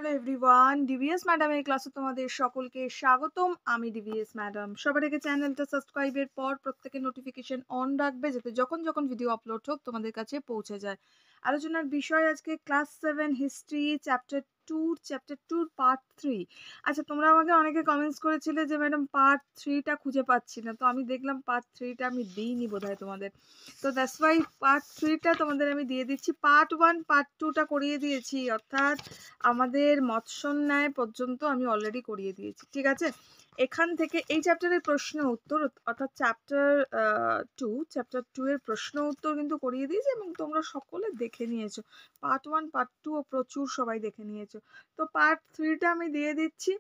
Hello everyone, DVS ম্যাডামের ক্লাসে তোমাদের সকলকে স্বাগতম। আমি ডিভিএস ম্যাডাম। সবার আগে চ্যানেলটা সাবস্ক্রাইবের পর প্রত্যেকের নোটিফিকেশন অন রাখবে, যাতে যখন যখন ভিডিও আপলোড হোক তোমাদের কাছে পৌঁছে যায়। আলোচনার বিষয় আজকে ক্লাস 7 হিস্ট্রি চ্যাপ্টার 2 পার্ট 3। আচ্ছা, তোমরা আমাকে অনেকে কমেন্টস করেছিলে যে ম্যাডাম পার্ট 3টা খুঁজে পাচ্ছি না, তো আমি দেখলাম পার্ট 3টা আমি দিইনি বোধহয় তোমাদের, তো দ্যাটস ওয়াই পার্ট 3টা তোমাদের আমি দিয়ে দিচ্ছি। পার্ট 1 পার্ট 2টা করিয়ে দিয়েছি, অর্থাৎ আমাদের মৎস্যন্যায় পর্যন্ত আমি অলরেডি করিয়ে দিয়েছি। ঠিক আছে, এখান থেকে এই চ্যাপ্টারের প্রশ্ন উত্তর, অর্থাৎ চ্যাপ্টার 2 এর প্রশ্ন উত্তর কিন্তু করিয়ে দিয়েছি এবং তোমরা সকলে দেখে নিয়েছো। পার্ট 1 পার্ট 2 ও প্রচুর সবাই দেখে নিয়েছো, তো পার্ট 3টা আমি দিয়ে দিচ্ছি।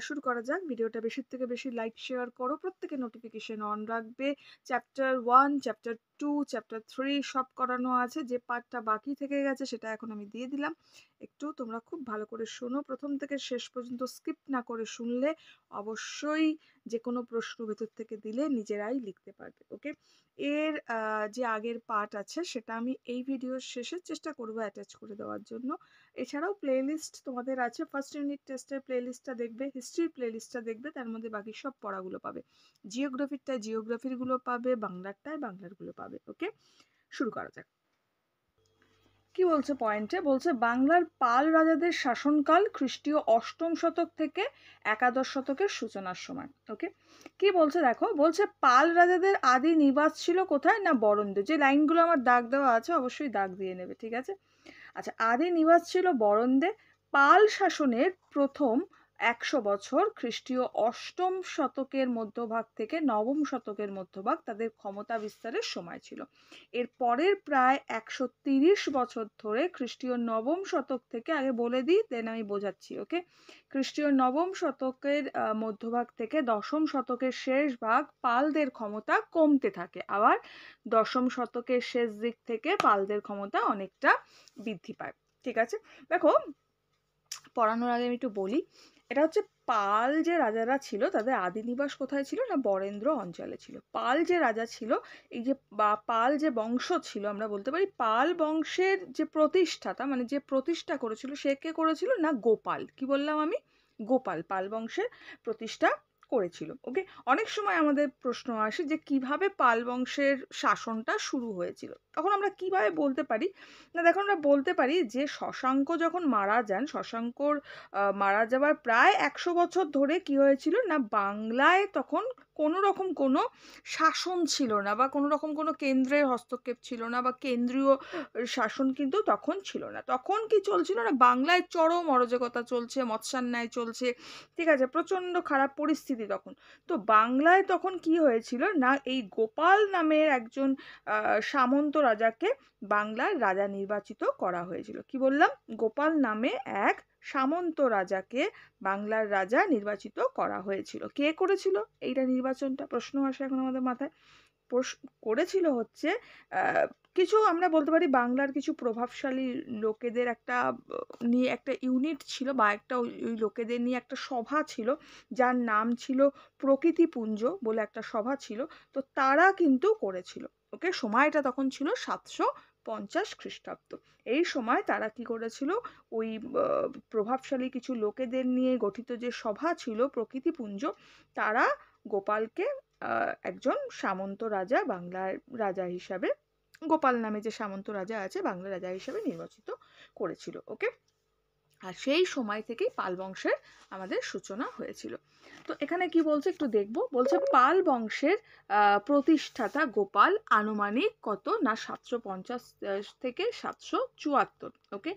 শুরু করা যাক। ভিডিওটা বেশি থেকে বেশি লাইক শেয়ার করো, প্রত্যেকে নোটিফিকেশন অন রাখবে। চ্যাপ্টার 1 চ্যাপ্টার 2 চ্যাপ্টার 3 সব করানো আছে, যে পার্টটা বাকি থেকে গেছে সেটা এখন আমি দিয়ে দিলাম। একটু তোমরা খুব ভালো করে শোনো, প্রথম থেকে শেষ পর্যন্ত স্কিপ না করে শুনলে অবশ্যই যে কোনো প্রশ্ন ভেতর থেকে দিলে নিজেরাই লিখতে পারবে। ওকে, এর যে আগের পার্ট আছে সেটা আমি এই ভিডিওর শেষে চেষ্টা করব অ্যাটাচ করে দেওয়ার জন্য। এছাড়াও প্লেলিস্ট তোমাদের আছে, ফার্স্ট ইউনিট টেস্টের প্লেলিস্টটা দেখবে, হিস্ট্রির প্লেলিস্টটা দেখবে, তার মধ্যে বাকি সব পড়াগুলো পাবে। জিওগ্রাফিরটায় জিওগ্রাফিরগুলো পাবে, বাংলারটায় বাংলারগুলো পাবে। ওকে, শুরু করা যাক। কি বলছে পয়েন্টে, বলছে বাংলার পাল রাজাদের শাসনকাল খ্রিস্টীয় 8ম শতক থেকে 11 শতকের সূচনার সময়। ওকে, কি বলছে দেখো, বলছে পাল রাজাদের আদি নিবাস ছিল কোথায় না বরেন্দ্র। যে লাইনগুলো আমার দাগ দেওয়া আছে অবশ্যই দাগ দিয়ে নেবে, ঠিক আছে। আচ্ছা, আদি নিবাস ছিল বরেন্দ্রে। পাল শাসনের প্রথম 100 বছর খ্রিস্টীয় 8ম শতকের মধ্যভাগ থেকে 9ম শতকের মধ্যভাগ তাদের ক্ষমতা বিস্তারের সময় ছিল। এর পরের প্রায় 130 বছর ধরে খ্রিস্টীয় 9ম শতক থেকে, আগে বলে দিই দেন আমি বোঝাচ্ছি। ওকে, খ্রিস্টীয় 9ম শতকের মধ্যভাগ থেকে 10ম শতকের শেষ ভাগ পালদের ক্ষমতা কমতে থাকে, আবার 10ম শতকের শেষ দিক থেকে পালদের ক্ষমতা অনেকটা বৃদ্ধি পায়। ঠিক আছে, দেখো পড়ানোর আগে আমি একটু বলি, এটা হচ্ছে পাল যে রাজারা ছিল তাদের আদি নিবাস কোথায় ছিল না বরেন্দ্র অঞ্চলে ছিল। পাল যে রাজা ছিল, এই যে পাল যে বংশ ছিল, আমরা বলতে পারি পাল বংশের যে প্রতিষ্ঠাতা, মানে যে প্রতিষ্ঠা করেছিল সে কে করেছিল না গোপাল। কি বললাম আমি? গোপাল পাল বংশের প্রতিষ্ঠা করেছিল। ওকে, অনেক সময় আমাদের প্রশ্ন আসে যে কিভাবে পাল বংশের শাসনটা শুরু হয়েছিল, তখন আমরা কিভাবে বলতে পারি না, দেখো আমরা বলতে পারি যে শশাঙ্ক যখন মারা যান, শশাঙ্কর মারা যাওয়ার প্রায় 100 বছর ধরে কি হয়েছিল না বাংলায় তখন কোনো রকম কোনো শাসন ছিল না, বা কোনো রকম কোনো কেন্দ্রের হস্তক্ষেপ ছিল না, বা কেন্দ্রীয় শাসন কিন্তু তখন ছিল না। তখন কি চলছিল না, বাংলায় চরম অরাজকতা চলছে, মৎস্যান্যায় চলছে, ঠিক আছে, প্রচন্ড খারাপ পরিস্থিতি তখন। তো বাংলায় তখন কি হয়েছিল না, এই গোপাল নামের একজন সামন্ত রাজাকে বাংলার রাজা নির্বাচিত করা হয়েছিল। কি বললাম? গোপাল নামে এক সামন্ত রাজাকে বাংলার রাজা নির্বাচিত করা হয়েছিল। কে করেছিল এইটা নির্বাচনটা? প্রশ্ন আসে এখন আমাদের মাথায়। করেছিল হচ্ছে কিছু, আমরা বলতে পারি বাংলার কিছু প্রভাবশালী লোকেদের একটা নিয়ে একটা ইউনিট ছিল, বা একটা ওই লোকেদের নিয়ে একটা সভা ছিল, যার নাম ছিল প্রকৃতিপুঞ্জ বলে একটা সভা ছিল। তো তারা কিন্তু করেছিল। ওকে, সময়টা তখন ছিল 750 খ্রিস্টাব্দ। এই সময় তারা কি করেছিল, ওই প্রভাবশালী কিছু লোকেদের নিয়ে গঠিত যে সভা ছিল প্রকৃতিপুঞ্জ, তারা গোপালকে একজন সামন্ত রাজা, বাংলার রাজা হিসাবে, গোপাল নামে যে সামন্ত রাজা আছে বাংলার রাজা হিসাবে নির্বাচিত করেছিল। ওকে, আর সেই সময় থেকেই পাল বংশের আমাদের সূচনা হয়েছিল। তো এখানে কি বলছে একটু দেখবো, বলছে পাল বংশের প্রতিষ্ঠাতা গোপাল আনুমানিক কত না 750 থেকে 774। ওকে,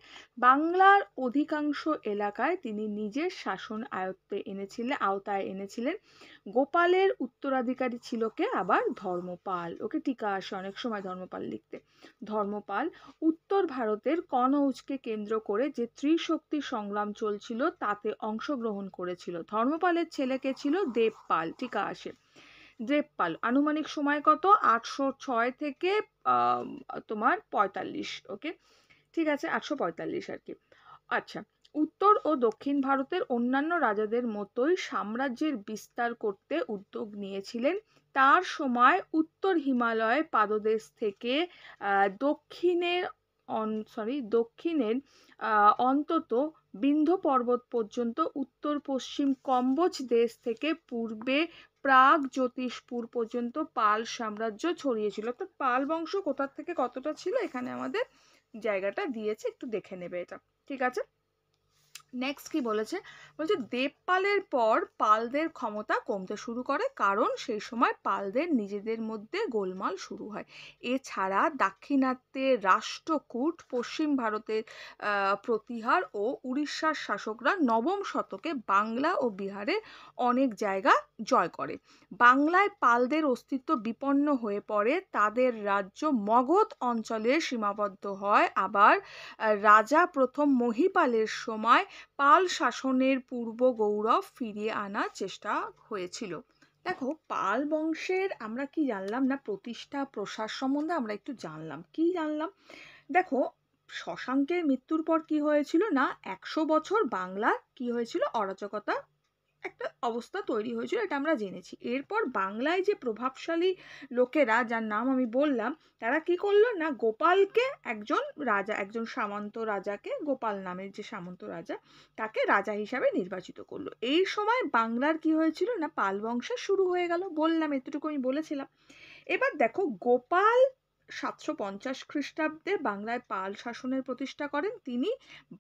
বাংলার অধিকাংশ এলাকায় তিনি নিজের শাসন আওতায় এনেছিলেন। গোপালের উত্তরাধিকারী ছিল কে? আবার ধর্মপাল। ওকে, টিকা আসে অনেক সময় ধর্মপাল লিখতে। ধর্মপাল উত্তর ভারতের কনৌজকে কেন্দ্র করে যে ত্রিশক্তি সংগ্রাম চলছিল তাতে অংশগ্রহণ করেছিল। ধর্মপালের ছেলে কে ছিল? দেবপাল। টিকা আসে দেবপাল। আনুমানিক সময় কত? 806 থেকে তোমার 45। ওকে, ঠিক আছে, 845 আর কি। আচ্ছা, উত্তর ও দক্ষিণ ভারতের অন্যান্য রাজাদের মতোই সাম্রাজ্যের বিস্তার করতে উদ্যোগ নিয়েছিলেন। তার সময় উত্তর হিমালয় পাদদেশ থেকে দক্ষিণের অন্তত বিন্ধ্য পর্বত পর্যন্ত উত্তর পশ্চিম কম্বোজ দেশ থেকে পূর্বে প্রাগ জ্যোতিষপুর পর্যন্ত পাল সাম্রাজ্য ছড়িয়েছিল। অর্থাৎ পাল বংশ কোথা থেকে কতটা ছিল এখানে আমাদের জায়গাটা দিয়েছে, একটু দেখে নেবে এটা। ঠিক আছে, নেক্সট কি বলেছে, বলছে দেবপালের পর পালদের ক্ষমতা কমতে শুরু করে, কারণ সেই সময় পালদের নিজেদের মধ্যে গোলমাল শুরু হয়। এছাড়া দাক্ষিণাত্যে রাষ্ট্রকূট, পশ্চিম ভারতের প্রতিহার ও উড়িষ্যার শাসকরা নবম শতকে বাংলা ও বিহারের অনেক জায়গা জয় করে। বাংলায় পালদের অস্তিত্ব বিপন্ন হয়ে পড়ে, তাদের রাজ্য মগধ অঞ্চলে সীমাবদ্ধ হয়। আবার রাজা প্রথম মহিপালের সময় পাল শাসনের পূর্ব গৌরব ফিরিয়ে আনার চেষ্টা হয়েছিল। দেখো, পাল বংশের আমরা কি জানলাম না, প্রতিষ্ঠা প্রসার সম্বন্ধে আমরা একটু জানলাম। কি জানলাম দেখো, শশাঙ্কের মৃত্যুর পর কি হয়েছিল না, 100 বছর বাংলার কি হয়েছিল, অরাজকতা একটা অবস্থা তৈরি হয়েছিল, এটা আমরা জেনেছি। এরপর বাংলায় যে প্রভাবশালী লোকেরা, যার নাম আমি বললাম, তারা কি করলো না, গোপালকে একজন রাজা, একজন সামন্ত রাজাকে, গোপাল নামের যে সামন্ত রাজা, তাকে রাজা হিসাবে নির্বাচিত করলো। এই সময় বাংলার কি হয়েছিল না, পাল বংশের শুরু হয়ে গেল, বললাম এতটুকু আমি বলেছিলাম। এবার দেখো, গোপাল 750 খ্রিস্টাব্দে বাংলায় পাল শাসনের প্রতিষ্ঠা করেন। তিনি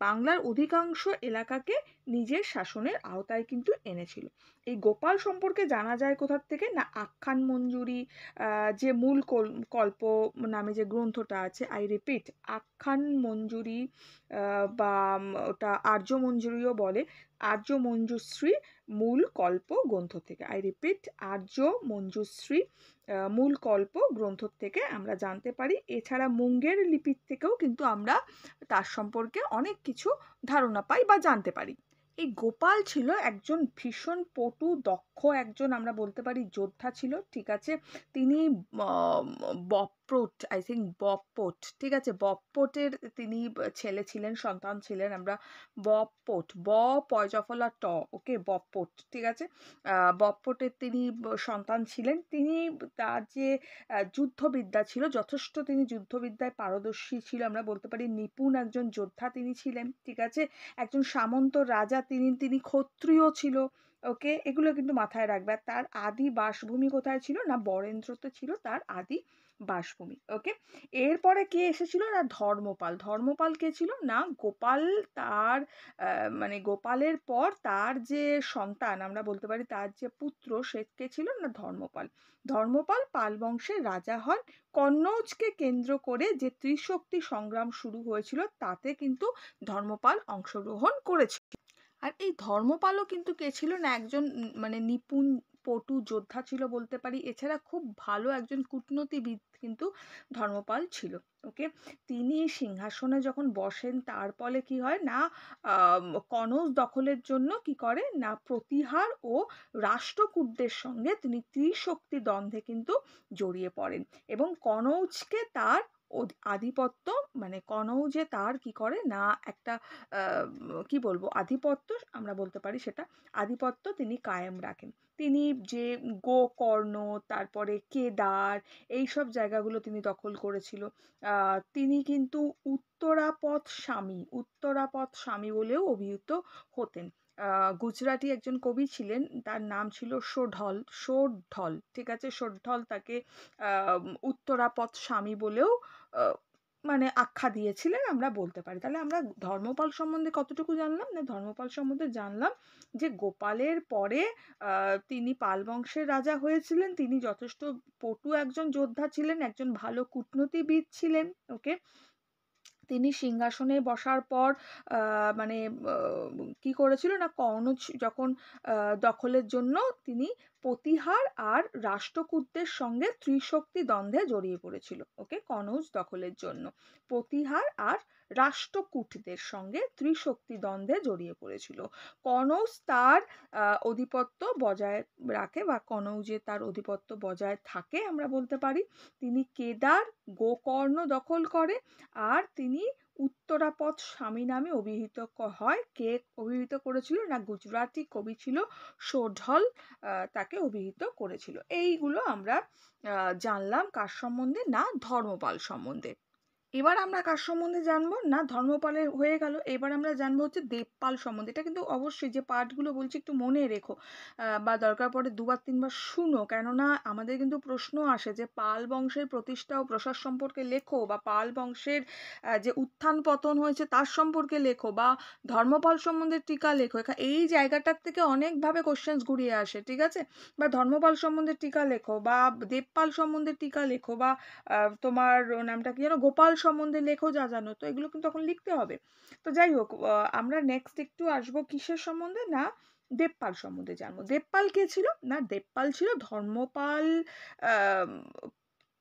বাংলার অধিকাংশ এলাকাকে নিজের শাসনের আওতায় কিন্তু এনেছিল। এই গোপাল সম্পর্কে জানা যায় কোথার থেকে না, আখ্যান মঞ্জুরি যে মূল কল্প নামে যে গ্রন্থটা আছে, আই রিপিট, আখ্যান মঞ্জুরি বা ওটা আর্য মঞ্জুরিও বলে, আর্য মঞ্জুশ্রী মূল কল্প গ্রন্থ থেকে, আই রিপিট, আর্য মঞ্জুশ্রী মূল কল্প গ্রন্থ থেকে আমরা জানতে পারি। এছাড়া মুঙ্গের লিপির থেকেও কিন্তু আমরা তার সম্পর্কে অনেক কিছু ধারণা পাই বা জানতে পারি। এই গোপাল ছিল একজন ভীষণ পটু দক্ষ একজন, আমরা বলতে পারি যোদ্ধা ছিল। ঠিক আছে, তিনি বপ্পট, আই থিঙ্ক বপ্পট, ঠিক আছে, বপ্পটের তিনি ছেলে ছিলেন, সন্তান ছিলেন। আমরা বপ্পট, ব পয়জফলা ট, ওকে, বপ্পট, ঠিক আছে, বপ্পটের তিনি সন্তান ছিলেন। তিনি তার যে যুদ্ধবিদ্যা ছিল, যথেষ্ট তিনি যুদ্ধবিদ্যায় পারদর্শী ছিল, আমরা বলতে পারি নিপুণ একজন যোদ্ধা তিনি ছিলেন। ঠিক আছে, একজন সামন্ত রাজা তিনি ক্ষত্রিয় ছিল। ওকে, এগুলো কিন্তু মাথায় রাখবে। আর তার আদি বাসভূমি কোথায় ছিল না, বরেন্দ্রতে ছিল তার আদি বাসভূমি। ওকে, এরপরে কে এসেছিল না, ধর্মপাল। ধর্মপাল কে ছিল না, গোপাল তার মানে গোপালের পর তার যে সন্তান, আমরা বলতে পারি তার যে পুত্র, সে কে ছিল না, ধর্মপাল। ধর্মপাল পাল বংশের রাজা হন। কন্নৌজকে কেন্দ্র করে যে ত্রিশক্তি সংগ্রাম শুরু হয়েছিল, তাতে কিন্তু ধর্মপাল অংশগ্রহণ করেছিল। আর এই ধর্মপালও কিন্তু কে ছিল না, একজন মানে নিপুণ পটু যোদ্ধা ছিল বলতে পারি। এছাড়া খুব ভালো একজন কূটনীতিবিদ কিন্তু ধর্মপাল ছিল। ওকে, তিনি সিংহাসনে যখন বসেন, তার ফলে কি হয় না, কনৌজ দখলের জন্য কি করে না, প্রতিহার ও রাষ্ট্রকূটদের সঙ্গে তিনি ত্রিশক্তি দ্বন্দ্বে কিন্তু জড়িয়ে পড়েন, এবং কনৌজকে তার আধিপত্য, মানে কনৌজে তার কি করে না, একটা কি বলবো, আধিপত্য আমরা বলতে পারি, সেটা আধিপত্য তিনি কায়েম রাখেন। তিনি যে গোকর্ণ, তারপরে কেদার, এই সব জায়গাগুলো তিনি দখল করেছিল। তিনি কিন্তু উত্তরাপথ স্বামী বলেও অভিহিত হতেন। গুজরাটি একজন কবি ছিলেন, তার নাম ছিল সোঢল, ঠিক আছে, সোঢল তাকে উত্তরাপথ স্বামী বলেও মানে আখ্যা দিয়েছিলেন, আমরা বলতে পারি। তাহলে আমরা ধর্মপাল সম্বন্ধে কতটুকু জানলাম না, ধর্মপাল সম্বন্ধে জানলাম যে গোপালের পরে তিনি পাল বংশের রাজা হয়েছিলেন। তিনি যথেষ্ট পটু একজন যোদ্ধা ছিলেন, একজন ভালো কূটনীতিবিদ ছিলেন। ওকে, তিনি সিংহাসনে বসার পর মানে কি করেছিল না, কনৌজ যখন দখলের জন্য তিনি প্রতিহার আর রাষ্ট্রকূটদের সঙ্গে ত্রিশক্তি দ্বন্দ্বে জড়িয়ে পড়েছিল। ওকে, কনৌজ দখলের জন্য প্রতিহার আর রাষ্ট্রকূটদের সঙ্গে ত্রিশক্তি দ্বন্দ্বে জড়িয়ে পড়েছিল। কনৌজ তার আধিপত্য বজায় রাখে, বা কনৌজে তার আধিপত্য বজায় থাকে, আমরা বলতে পারি। তিনি কেদার, গোকর্ণ দখল করে, আর তিনি উত্তরাপথ স্বামী নামে অভিহিত হয়। কে অভিহিত করেছিল না, গুজরাটি কবি ছিল সোঢল, তাকে অভিহিত করেছিল। এইগুলো আমরা জানলাম কার সম্বন্ধে না, ধর্মপাল সম্বন্ধে। এবার আমরা কার সম্বন্ধে জানবো না, ধর্মপালের হয়ে গেল। এবার আমরা জানবো হচ্ছে দেবপাল সম্বন্ধে। এটা কিন্তু অবশ্যই যে পাঠগুলো বলছি একটু মনে রেখো, বা দরকার পড়ে দুবার তিনবার শুনো, কেননা আমাদের কিন্তু প্রশ্ন আসে যে পাল বংশের প্রতিষ্ঠা ও প্রসার সম্পর্কে লেখো, বা পাল বংশের যে উত্থান পতন হয়েছে তার সম্পর্কে লেখো, বা ধর্মপাল সম্বন্ধে টিকা লেখো। এই জায়গাটার থেকে অনেকভাবে কোশ্চেন্স ঘুরিয়ে আসে, ঠিক আছে। বা ধর্মপাল সম্বন্ধে টিকা লেখো, বা দেবপাল সম্বন্ধে টিকা লেখো, বা তোমার নামটা কি যেন, গোপাল সম্বন্ধে লেখো যা জানো। তো এগুলো কিন্তু এখন লিখতে হবে। তো যাই হোক, আমরা নেক্সট একটু আসবো কিসের সম্বন্ধে না, দেবপাল সম্বন্ধে জানবো। দেবপাল কে ছিল না, দেবপাল ছিল ধর্মপাল, আহ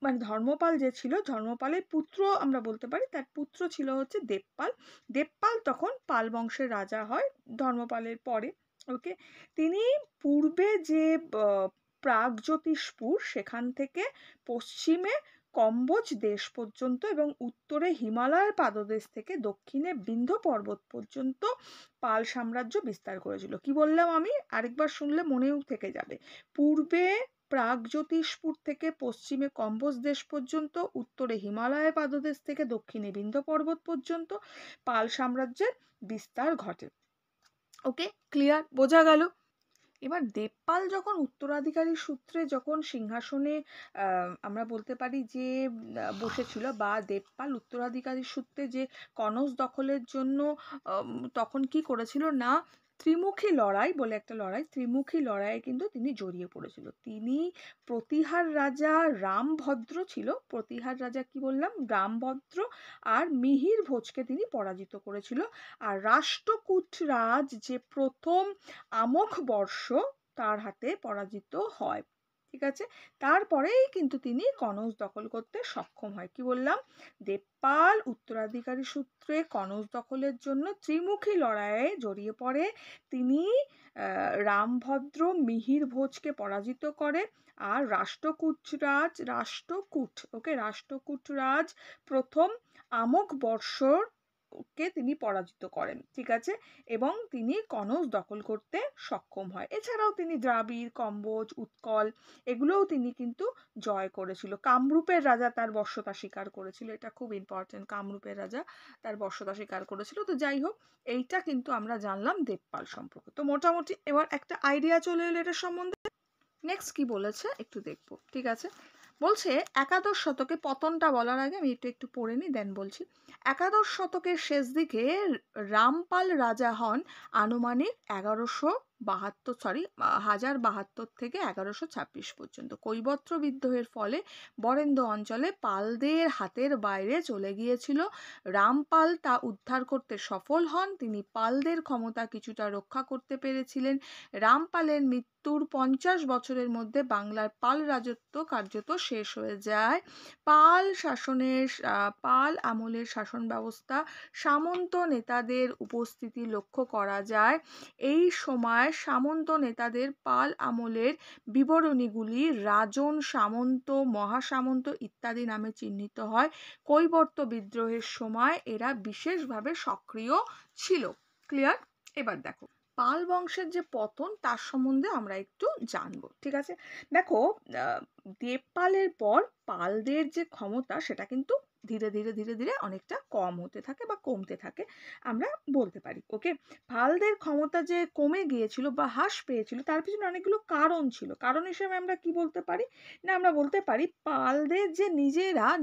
মানে ধর্মপাল যে ছিল, ধর্মপালের পুত্র আমরা বলতে পারি, তার পুত্র ছিল হচ্ছে দেবপাল। দেবপাল তখন পাল বংশের রাজা হয় ধর্মপালের পরে। ওকে, তিনি পূর্বে যে প্রাগজ্যোতিষপুর সেখান থেকে পশ্চিমে কম্বোজ দেশ পর্যন্ত এবং উত্তরে হিমালয়ের পাদদেশ থেকে দক্ষিণে বিন্ধ্য পর্বত পর্যন্ত পাল সাম্রাজ্য বিস্তার করেছিল। কি বললাম আমি, আরেকবার শুনলে মনেও থেকে যাবে। পূর্বে প্রাগজ্যোতিষপুর থেকে পশ্চিমে কম্বোজ দেশ পর্যন্ত, উত্তরে হিমালয়ের পাদদেশ থেকে দক্ষিণে বিন্ধ্য পর্বত পর্যন্ত পাল সাম্রাজ্যের বিস্তার ঘটে। ওকে, ক্লিয়ার, বোঝা গেল। এবার দেবপাল যখন উত্তরাধিকারী সূত্রে যখন সিংহাসনে আমরা বলতে পারি যে বসেছিল, বা দেবপাল উত্তরাধিকারী সূত্রে যে কনৌজ দখলের জন্য তখন কি করেছিল না, ত্রিমুখী লড়াই বলে একটা লড়াই, ত্রিমুখী লড়াইয়ে কিন্তু তিনি জড়িয়ে পড়েছিল। তিনি প্রতিহার রাজা রামভদ্র ছিল, প্রতিহার রাজা কি বললাম, রামভদ্র আর মিহির ভোজকে তিনি পরাজিত করেছিল। আর রাষ্ট্রকূট রাজ যে প্রথম আমোঘ বর্ষ তার হাতে পরাজিত হয়, ঠিক আছে। তারপরেই কিন্তু তিনি কনৌজ দখল করতে সক্ষম হয়। কি বললাম, দেবপাল উত্তরাধিকারী সূত্রে কনৌজ দখলের জন্য ত্রিমুখী লড়াইয়ে জড়িয়ে পড়ে। তিনি রামভদ্র মিহির ভোজকে পরাজিত করে, আর রাষ্ট্রকূট রাজ প্রথম আমোঘ বর্ষর কে তিনি পরাজিত করেন, ঠিক আছে। এবং তিনি কনৌজ দখল করতে সক্ষম হয়। এছাড়াও তিনি দ্রাবিড়, কম্বোজ, উৎকল এগুলোও তিনি কিন্তু জয় করেছিল। কামরূপের রাজা তার বশ্যতা স্বীকার করেছিল, এটা খুব ইম্পর্টেন্ট, কামরূপের রাজা তার বশ্যতা স্বীকার করেছিল। তো যাই হোক, এইটা কিন্তু আমরা জানলাম দেবপাল সম্পর্কে। তো মোটামুটি এবার একটা আইডিয়া চলে এলো এটার সম্বন্ধে। নেক্সট কি বলেছে একটু দেখবো, ঠিক আছে। বলছে একাদশ শতকে, পতনটা বলার আগে আমি একটু পড়ে নিই, দেন বলছি। একাদশ শতকের শেষ দিকে রামপাল রাজা হন আনুমানিক 1072 থেকে 1126 পর্যন্ত। কৈবর্ত বিদ্রোহের ফলে বরেন্দ্র অঞ্চলে পালদের হাতের বাইরে চলে গিয়েছিল। রামপাল তা উদ্ধার করতে সফল হন। তিনি পালদের ক্ষমতা কিছুটা রক্ষা করতে পেরেছিলেন। রামপালের মৃত্যুর 50 বছরের মধ্যে বাংলার পাল রাজত্ব কার্যত শেষ হয়ে যায়। পাল আমলের শাসন ব্যবস্থা সামন্ত নেতাদের উপস্থিতি লক্ষ্য করা যায়। এই সময় সামন্ত নেতাদের পাল আমলের বিবরণীগুলি রাজন, সামন্ত, মহাসামন্ত ইত্যাদি নামে চিহ্নিত হয়। কৈবর্ত বিদ্রোহের সময় এরা বিশেষভাবে সক্রিয় ছিল। ক্লিয়ার? এবার দেখো পাল বংশের যে পতন তার সম্বন্ধে আমরা একটু জানবো, ঠিক আছে। দেখো, দেবপালের পর পালদের যে ক্ষমতা সেটা কিন্তু ধীরে ধীরে ধীরে ধীরে অনেকটা কম হতে থাকে বা কমতে থাকে, আমরা বলতে পারি। ওকে, পালদের ক্ষমতা যে কমে গিয়েছিল বা হ্রাস পেয়েছিল তার পিছনে অনেকগুলো কারণ ছিল। কারণ হিসেবে আমরা কি বলতে পারি না, আমরা বলতে পারি পালদের যে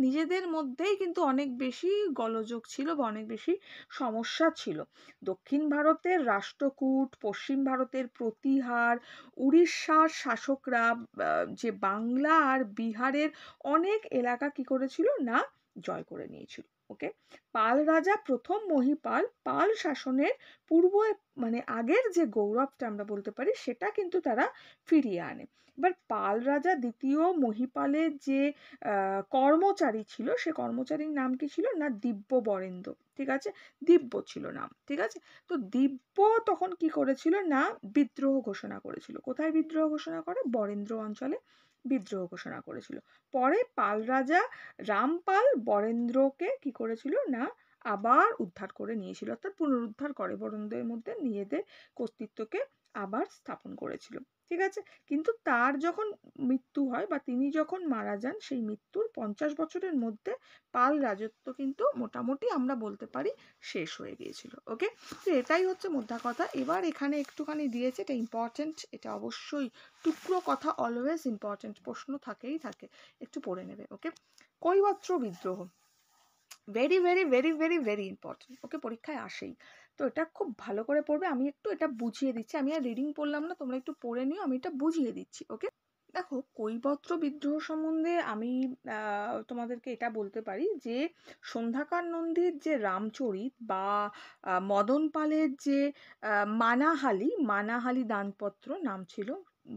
নিজেদের মধ্যেই কিন্তু অনেক বেশি গোলযোগ ছিল বা অনেক বেশি সমস্যা ছিল। দক্ষিণ ভারতের রাষ্ট্রকূট, পশ্চিম ভারতের প্রতিহার, উড়িষ্যার শাসকরা যে বাংলা আর বিহারের অনেক এলাকা কি করেছিল না জয় করে নিয়েছিল। ওকে, পাল রাজা প্রথম মহিপাল পাল শাসনের পূর্ব মানে আগের যে গৌরবটা আমরা বলতে পারি সেটা কিন্তু তারা ফিরিয়ে আনে। এবার পাল রাজা দ্বিতীয় মহিপালের যে কর্মচারী ছিল, সে কর্মচারীর নাম কি ছিল না দিব্য বরেন্দ্র, ঠিক আছে। দিব্য ছিল নাম, ঠিক আছে। তো দিব্য তখন কি করেছিল না বিদ্রোহ ঘোষণা করেছিল। কোথায় বিদ্রোহ ঘোষণা করে? বরেন্দ্র অঞ্চলে বিদ্রোহ ঘোষণা করেছিল। পরে পাল রাজা রামপাল বরেন্দ্রকে কি করেছিল না আবার উদ্ধার করে নিয়েছিল, অর্থাৎ পুনরুদ্ধার করে, বরেন্দ্রের মধ্যে নিজেদের কর্তৃত্বকে আবার স্থাপন করেছিল। ঠিক আছে? কিন্তু তার যখন মৃত্যু হয় বা তিনি যখন মারা যান, সেই মৃত্যুর 50 বছরের মধ্যে পাল রাজত্ব কিন্তু মোটামুটি আমরা বলতে পারি শেষ হয়ে গিয়েছিল। ওকে? তো এটাই হচ্ছে মোদ্দা কথা। এবার এখানে একটুখানি দিয়েছে, এটা ইম্পর্টেন্ট, এটা অবশ্যই টুকরো কথা অলওয়েজ ইম্পর্টেন্ট, প্রশ্ন থাকেই থাকে, একটু পড়ে নেবে। ওকে? কৈবর্ত বিদ্রোহ very very very very very important. Okay? পরীক্ষায় আসেই। তো এটা খুব ভালো করে পড়বে। আমি একটু এটা বুঝিয়ে দিচ্ছি, আমি আর রিডিং পড়লাম না, তোমরা একটু পড়ে নিও, আমি এটা বুঝিয়ে দিচ্ছি। ওকে? দেখো, কৈবর্ত বিদ্রোহ সম্বন্ধে আমি তোমাদেরকে এটা বলতে পারি যে সন্ধ্যাকার নন্দীর যে রামচরিত বা মদন পালের যে মানাহালি দানপত্র নাম ছিল,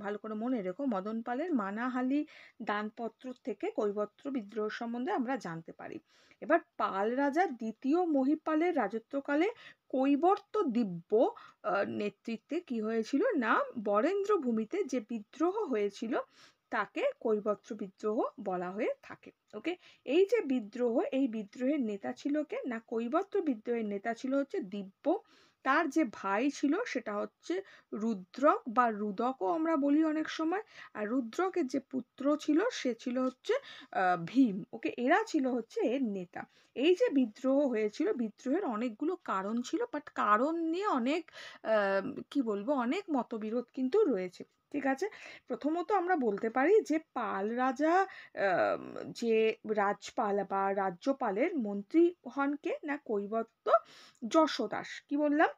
ভালো করে মনে রেখো, মদন পালের মানাহালি দানপত্র থেকে কৈবর্ত বিদ্রোহ সম্বন্ধে আমরা জানতে পারি। এবার পাল রাজা দ্বিতীয় মহিপালের রাজত্বকালে কৈবর্ত দিব্য নেতৃত্বে কি হয়েছিল না, বরেন্দ্র ভূমিতে যে বিদ্রোহ হয়েছিল তাকে কৈবর্ত বিদ্রোহ বলা হয়ে থাকে। ওকে? এই যে বিদ্রোহ, এই বিদ্রোহের নেতা ছিল কে না, কৈবর্ত বিদ্রোহের নেতা ছিল হচ্ছে দিব্য। তার যে ভাই ছিল সেটা হচ্ছে রুদ্রক বা রুদকও আমরা বলি অনেক সময়। আর রুদ্রকের যে পুত্র ছিল সে ছিল হচ্ছে ভীম। ওকে? এরা ছিল হচ্ছে এর নেতা। এই যে বিদ্রোহ হয়েছিল, বিদ্রোহের অনেকগুলো কারণ ছিল, বাট কারণ নিয়ে অনেক কি বলবো, অনেক মতবিরোধ কিন্তু রয়েছে। ঠিক আছে? প্রথমত আমরা বলতে পারি যে পাল রাজা যে রাজপাল বা রাজ্যপালের মন্ত্রী হন কে না, কৈবর্ত যশোদাস। কি বললাম?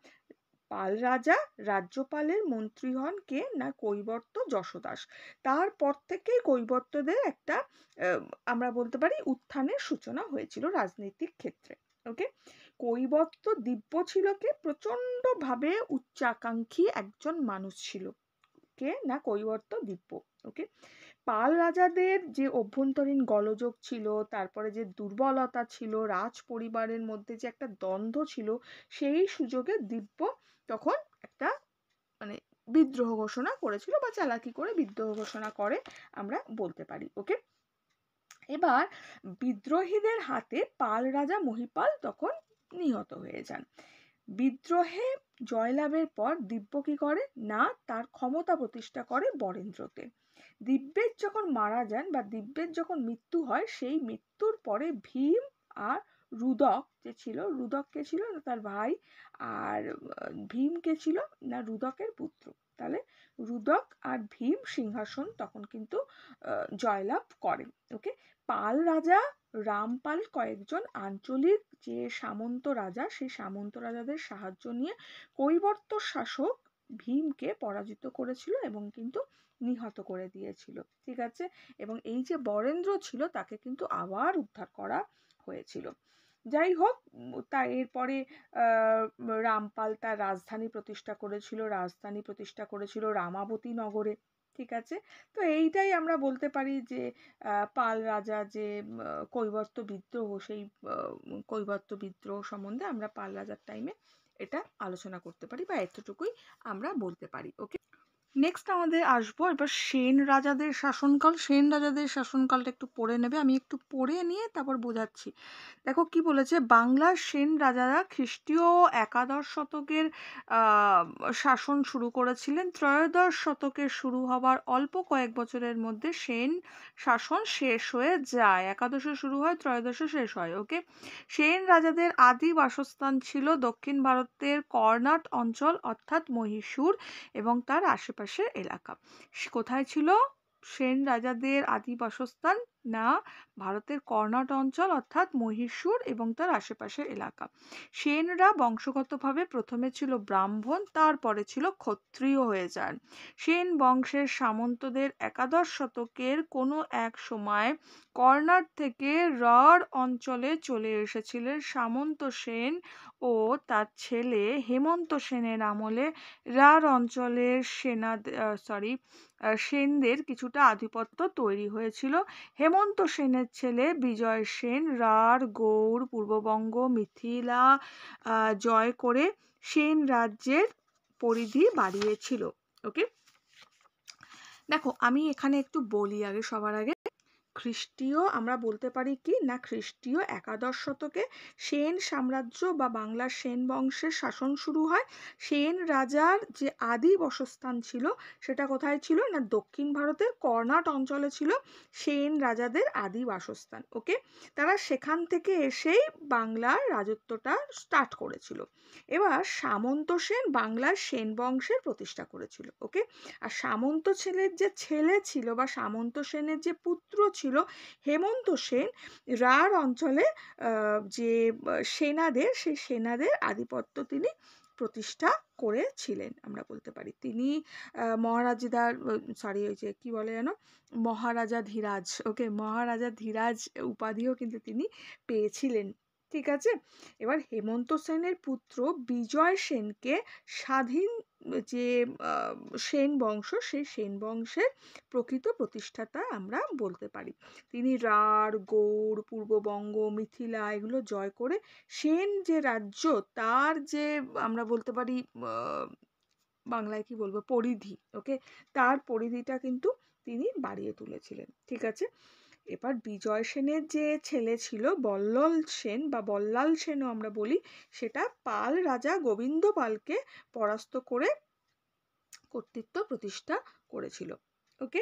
পাল রাজা রাজ্যপালের মন্ত্রী হন কে না, কৈবর্ত যশোদাস। তারপর থেকেই কৈবর্তদের একটা আমরা বলতে পারি উত্থানের সূচনা হয়েছিল রাজনৈতিক ক্ষেত্রে। ওকে? কৈবর্ত দিব্য ছিল কে, প্রচন্ড ভাবে উচ্চাকাঙ্ক্ষী একজন মানুষ ছিল। কে না, কৈবর্ত দিব্য। ওকে? পাল রাজাদের যে অভ্যন্তরীণ গোলযোগ ছিল, তারপরে যে দুর্বলতা ছিল, রাজ পরিবারের মধ্যে যে একটা দ্বন্দ্ব ছিল, সেই সুযোগে দিব্য তখন একটা মানে বিদ্রোহ ঘোষণা করেছিল বা চালাকি করে বিদ্রোহ ঘোষণা করে আমরা বলতে পারি। ওকে? এবার বিদ্রোহীদের হাতে পাল রাজা মহিপাল তখন নিহত হয়ে যান। বিদ্রোহে জয়লাভের পর দিব্য কি করে না, তার ক্ষমতা প্রতিষ্ঠা করে বরেন্দ্রতে। দিব্যের যখন মারা যান বা দিব্যের যখন মৃত্যু হয়, সেই মৃত্যুর পরে ভীম আর রুদক যে ছিল, রুদক কে ছিল না তার ভাই, আর ভীম কে ছিল না রুদকের পুত্র। তাহলে রুদক আর ভীম সিংহাসন তখন কিন্তু জয়লাভ করে। ওকে? পাল রাজা রামপাল কয়েকজন আঞ্চলিক যে সামন্ত রাজা, সেই সামন্ত রাজাদের সাহায্য নিয়ে কৈবর্ত শাসক ভীমকে পরাজিত করেছিল এবং কিন্তু নিহত করে দিয়েছিল। ঠিক আছে? এবং এই যে বরেন্দ্র ছিল তাকে কিন্তু আবার উদ্ধার করা হয়েছিল। যাই হোক, তা এরপরে রামপাল তার রাজধানী প্রতিষ্ঠা করেছিল রামাবতী নগরে। ঠিক আছে? তো এইটাই আমরা বলতে পারি যে পাল রাজা যে কৈবর্ত বিদ্রোহ, সেই কৈবর্ত বিদ্রোহ সম্বন্ধে আমরা পাল রাজার টাইমে এটা আলোচনা করতে পারি বা এতটুকুই আমরা বলতে পারি। ওকে? নেক্সট আমাদের আসবো এবার সেন রাজাদের শাসনকাল। সেন রাজাদের শাসনকালটা একটু পড়ে নেবে, আমি একটু পড়ে নিয়ে তারপর বোঝাচ্ছি। দেখো কি বলেছে, বাংলার সেন রাজারা খ্রিস্টীয় একাদশ শতকের শাসন শুরু করেছিলেন। ত্রয়োদশ শতকের শুরু হবার অল্প কয়েক বছরের মধ্যে সেন শাসন শেষ হয়ে যায়। একাদশে শুরু হয়, ত্রয়োদশে শেষ হয়। ওকে? সেন রাজাদের আদি বাসস্থান ছিল দক্ষিণ ভারতের কর্ণাট অঞ্চল অর্থাৎ মহীশূর এবং তার আশেপাশের এলাকা। কোথায় ছিল সেন রাজাদের আদি বাসস্থান না, ভারতের কর্ণাট অঞ্চল অর্থাৎ মহীশূর এবং তার আশেপাশের এলাকা। সেনরা বংশগতভাবে প্রথমে ছিল ব্রাহ্মণ, তারপরে ছিল ক্ষত্রিয় হয়ে যান। সেন বংশের সামন্তদের একাদশ শতকের কোনো এক সময় কর্ণাট থেকে রাঢ় অঞ্চলে চলে এসেছিলেন সামন্ত সেন ও তার ছেলে হেমন্ত সেনের আমলে রাঢ় অঞ্চলের সেনদের কিছুটা আধিপত্য তৈরি হয়েছিল। হেমন্ত সেনের ছেলে বিজয় সেন রাঢ়, গৌড়, পূর্ববঙ্গ, মিথিলা জয় করে সেন রাজ্যের পরিধি বাড়িয়েছিল। ওকে? দেখো, আমি এখানে একটু বলি আগে, সবার আগে খ্রিস্টীয় আমরা বলতে পারি কি না, খ্রিস্টীয় একাদশ শতকে সেন সাম্রাজ্য বা বাংলার সেন বংশের শাসন শুরু হয়। সেন রাজার যে আদি বাসস্থান ছিল সেটা কোথায় ছিল না, দক্ষিণ ভারতের কর্ণাট অঞ্চলে ছিল সেন রাজাদের আদি বাসস্থান। ওকে, তারা সেখান থেকে এসেই বাংলার রাজত্বটা স্টার্ট করেছিল। এবার সামন্ত সেন বাংলার সেন বংশের প্রতিষ্ঠা করেছিল। ওকে, আর সামন্ত ছেলের যে ছেলে ছিল বা সামন্ত সেনের যে পুত্র ছিল হেমন্ত সেন, রাঢ় অঞ্চলে যে সেনাদের, সেই সেনাদের আধিপত্য তিনি প্রতিষ্ঠা করেছিলেন আমরা বলতে পারি। তিনি মহারাজাদার সরি ওই যে কি বলে যেন, মহারাজা ধীরাজ। ওকে, মহারাজা ধীরাজ উপাধিও কিন্তু তিনি পেয়েছিলেন। ঠিক আছে, এবার হেমন্ত সেনের পুত্র বিজয় সেনকে স্বাধীন যে সেন বংশ, সেই সেন বংশের প্রকৃত প্রতিষ্ঠাতা আমরা বলতে পারি। তিনি রাঢ়, গৌড়, পূর্ববঙ্গ, মিথিলা এগুলো জয় করে সেন যে রাজ্য, তার যে আমরা বলতে পারি বাংলায় কি বলবো পরিধি, ওকে, তার পরিধিটা কিন্তু তিনি বাড়িয়ে তুলেছিলেন। ঠিক আছে, এবার বিজয় সেনের যে ছেলে ছিল বল্লাল সেন বা বল্লাল সেনও আমরা বলি, সেটা পাল রাজা গোবিন্দ পালকে পরাস্ত করে কর্তৃত্ব প্রতিষ্ঠা করেছিল। ওকে,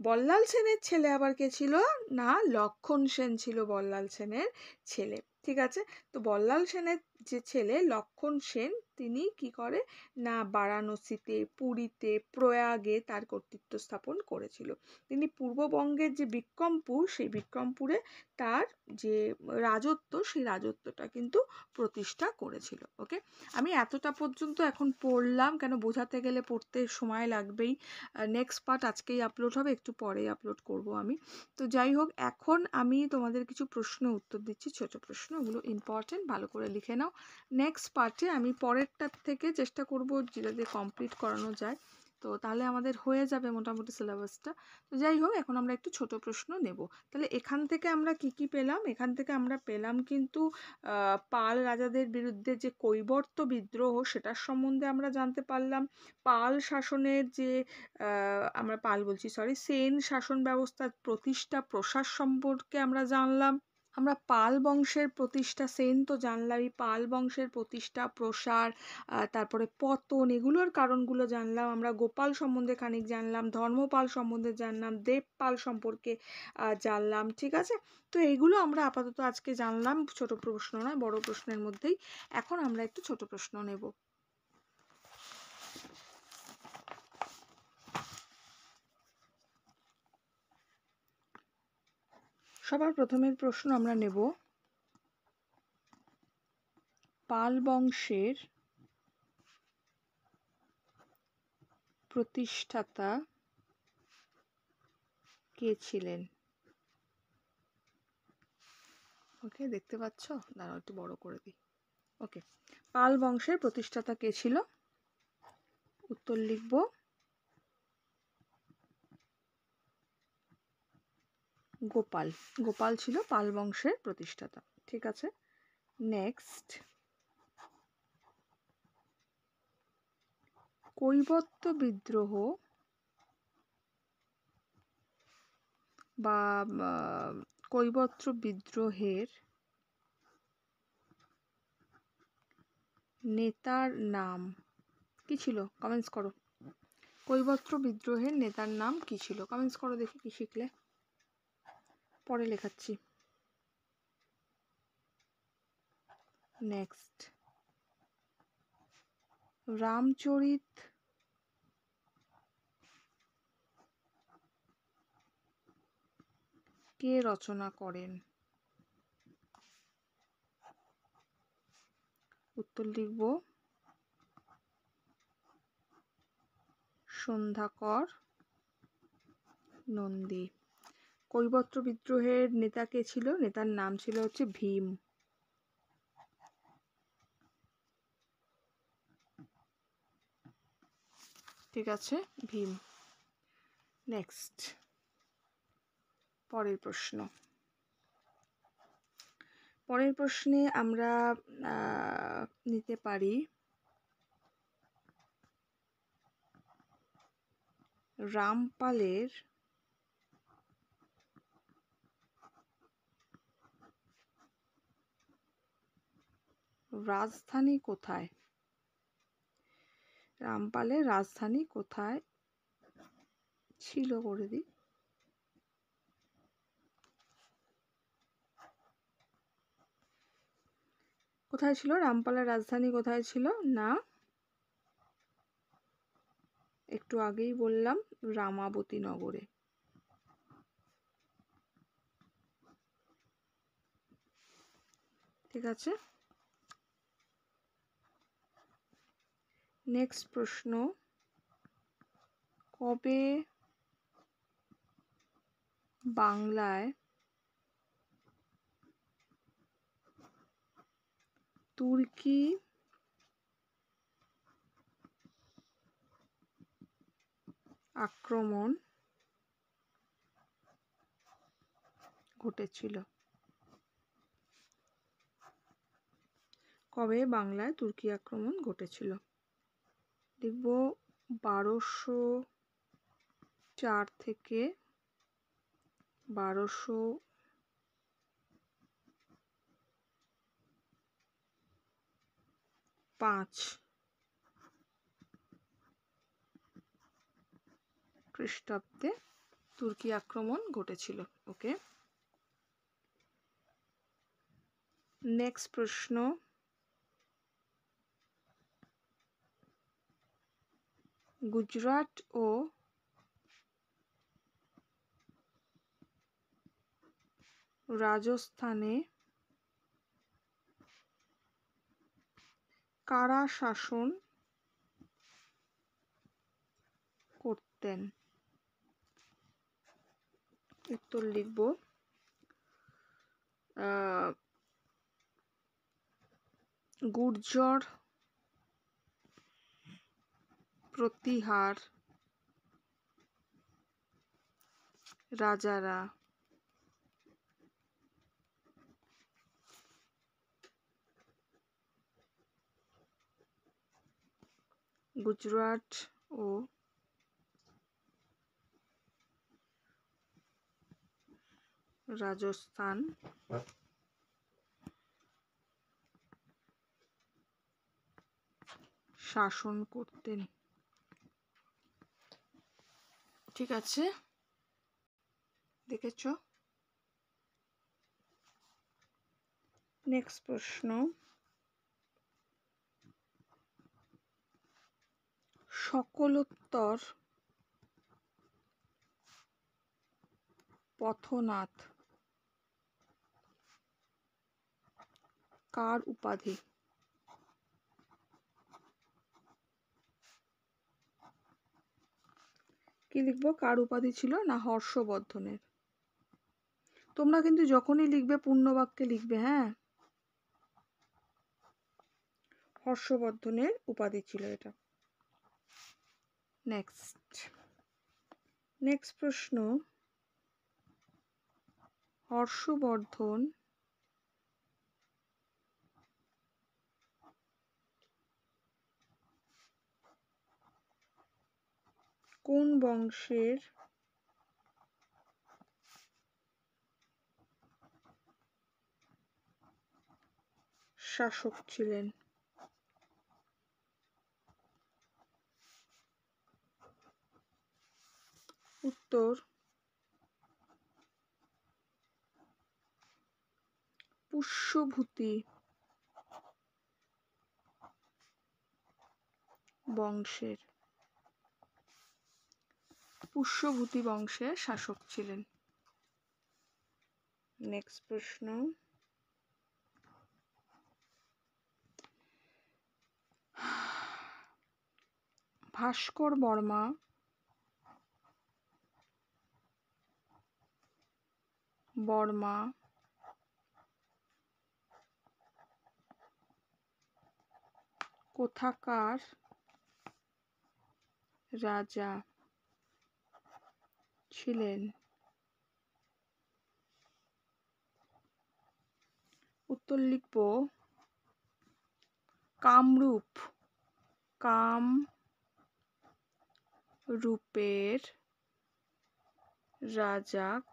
বল্লাল সেনের ছেলে আবার কে ছিল না, লক্ষণ সেন ছিল বল্লাল সেনের ছেলে। ঠিক আছে, তো বল্লাল সেনের যে ছেলে লক্ষণ সেন, তিনি কি করে না বারাণসীতে, পুরীতে, প্রয়াগে তার কর্তৃত্ব স্থাপন করেছিল। তিনি পূর্ববঙ্গের যে বিক্রমপুর, সেই বিক্রমপুরে তার যে রাজত্ব, সেই রাজত্বটা কিন্তু প্রতিষ্ঠা করেছিল। ওকে, আমি এতটা পর্যন্ত এখন পড়লাম, কেন বোঝাতে গেলে পড়তে সময় লাগবেই। নেক্সট পার্ট আজকেই আপলোড হবে, একটু পরেই আপলোড করব আমি। তো যাই হোক, এখন আমি তোমাদের কিছু প্রশ্ন উত্তর দিচ্ছি, ছোট প্রশ্ন, ওগুলো ইম্পর্টেন্ট, ভালো করে লিখে নাও। নেক্সট পার্টে আমি পরেরটার থেকে চেষ্টা করব যেটা দিয়ে কমপ্লিট করানো যায়, তো তাহলে আমাদের হয়ে যাবে মোটামুটি সিলেবাসটা। তো যাই হোক, এখন আমরা একটু ছোট প্রশ্ন নেব। তাহলে এখান থেকে আমরা কি কি পেলাম, এখান থেকে আমরা পেলাম কিন্তু পাল রাজাদের বিরুদ্ধে যে কৈবর্ত বিদ্রোহ, সেটার সম্বন্ধে আমরা জানতে পারলাম। পাল শাসনের যে আমরা পাল বলছি সরি, সেন শাসন ব্যবস্থার প্রতিষ্ঠা প্রসার সম্পর্কে আমরা জানলাম। আমরা পাল বংশের প্রতিষ্ঠা, সেন তো জানলামই, পাল বংশের প্রতিষ্ঠা প্রসার, তারপরে পতন, এগুলোর কারণগুলো জানলাম। আমরা গোপাল সম্বন্ধে খানিক জানলাম, ধর্মপাল সম্বন্ধে জানলাম, দেবপাল সম্পর্কে জানলাম। ঠিক আছে, তো এইগুলো আমরা আপাতত আজকে জানলাম, ছোট প্রশ্ন নয়, বড় প্রশ্নের মধ্যেই। এখন আমরা একটু ছোট প্রশ্ন নেব। সবার প্রথমের প্রশ্ন আমরা নেব, পাল বংশের প্রতিষ্ঠাতা কে ছিলেন? ওকে, দেখতে পাচ্ছ, দাঁড়াও একটু বড় করে দিই। ওকে, পাল বংশের প্রতিষ্ঠাতা কে ছিল? উত্তর লিখব গোপাল। গোপাল ছিল পাল বংশের প্রতিষ্ঠাতা। ঠিক আছে, নেক্সট, কৈবর্ত বিদ্রোহ বা কৈবর্ত বিদ্রোহের নেতার নাম কি ছিল? কমেন্টস করো। কৈবর্ত বিদ্রোহের নেতার নাম কি ছিল? কমেন্টস করো দেখি কি শিখলে, পরে লেখাচ্ছি। নেক্সট, রামচরিত কে রচনা করেন? উত্তর লিখব সন্ধ্যাকর নন্দী। কৈবর্ত বিদ্রোহের নেতা কে ছিল? নেতার নাম ছিল হচ্ছে ভীম। ঠিক আছে, ভীম। নেক্সট, পরের প্রশ্ন। পরের প্রশ্নে আমরা নিতে পারি রামপালের রাজধানী কোথায়? রামপালের রাজধানী কোথায় ছিল করে দিই। কোথায় ছিল রামপালের রাজধানী? কোথায় ছিল না, একটু আগেই বললাম, রামাবতী নগরে। ঠিক আছে, নেক্সট প্রশ্ন, কবে বাংলায় তুর্কি আক্রমণ ঘটেছিল? কবে বাংলায় তুর্কি আক্রমণ ঘটেছিল? লিখব 1204 থেকে 1205 খ্রিস্টাব্দে তুর্কি আক্রমণ ঘটেছিল। ওকে, নেক্সট প্রশ্ন, গুজরাট ও রাজস্থানে কারা শাসন করতেন? উত্তর লিখব গুর্জর, প্রতিহার রাজারা, গুজরাট ও রাজস্থান শাসন করতেন। ঠিক আছে, দেখেছ। নেক্সট প্রশ্ন, সকলোত্তর পথনাথ কার উপাধি? কি লিখবো? কার উপাধি ছিল না হর্ষবর্ধনের। তোমরা কিন্তু যখনই লিখবে পূর্ণ বাক্যে লিখবে, হ্যাঁ, হর্ষবর্ধনের উপাধি ছিল এটা। নেক্সট প্রশ্ন, হর্ষবর্ধন কোন বংশের শাসক ছিলেন? উত্তর পুষ্যভূতি বংশের শাসক ছিলেন। নেক্সট প্রশ্ন, ভাস্কর বর্মা কোথাকার রাজা ছিলেন? উত্তর লিখব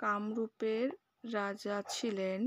কামরূপের রাজা ছিলেন